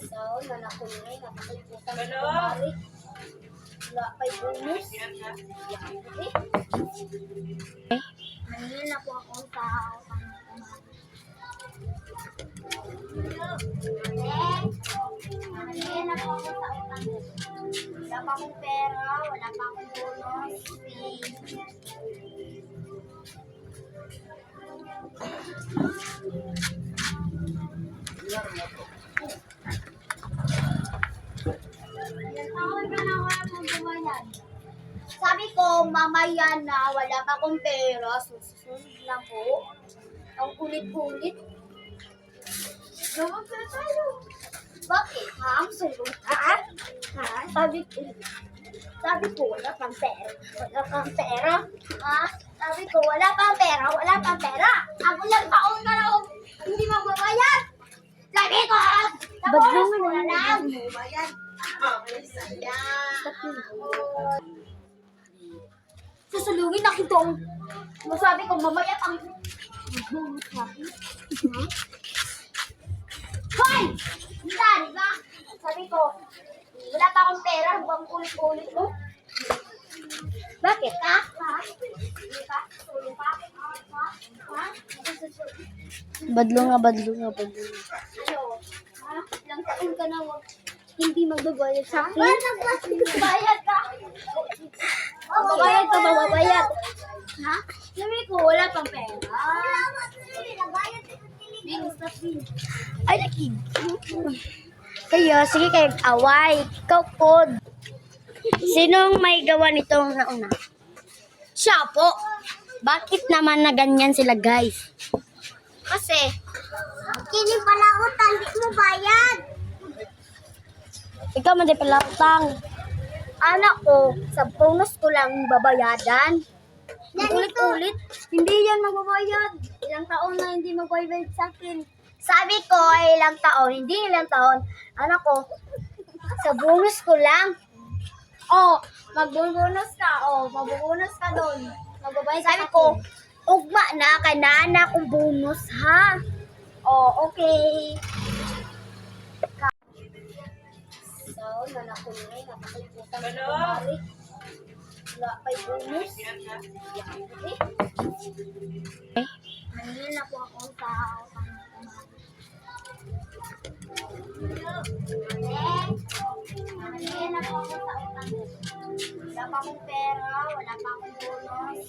Sao, nanakuli, nakakalimutan ko bumalik. Wala pa'y bonus. Maningin na po ako sa maningin na po ako sa utang. Wala pa akong pera, wala pa akong bonus. Sabi ko, mamaya na, wala pa akong pera. Susunod na po. Ang ulit-ulit. Gawag na tayo. Bakit? Ha? Ang sulong ka? Ha? Sabi ko, wala pang pera. Wala pang pera. Ha? Sabi ko, wala pang pera. Wala pang pera. Ako lang taon na lang hindi magbabayad. Sabi ko, tapos ko na lang. Magbabayad. Susulungin na kitong. Masabi ko, mamaya ang hoy! Hindi ba? Sabi ko, wala pa akong pera. Huwag ulit-ulit mo. Bakit? Ha? Hindi ka? Sulo pa? Ha? Badlo nga. Ano? Ha? Ilang taon ka na wag hindi magbabayad sa akin? Bayad ka! Mababayad. Ha? Sabi ko, wala pang pera. Ay, nakid. Kayo, sige kayo away. Ikaw, Pod. Sinong may gawa nitong nauna? Siya po. Bakit naman na ganyan sila, guys? Kasi, kini pala utang, di mo bayad. Ikaw, madi pala utang. Anak ko, sa bonus ko lang babayadan. Ulit-ulit, hindi yan magbabayad. Ilang taon na hindi magbabayad sa akin. Sabi ko, ilang taon, hindi ilang taon. Anak ko, sa bonus ko lang. Oh, magbubonus ka. Oh, magbubonus ka doon. Magbabayad sabi ko, ugma na, kanana kong bonus, ha? Oh, okay. So, nanakuli, nakakalimutan ko bumalik. Wala pa'y bonus. Maningin na po ako sa maningin na po ako sa utang. Wala pa akong pera, wala pa akong bonus.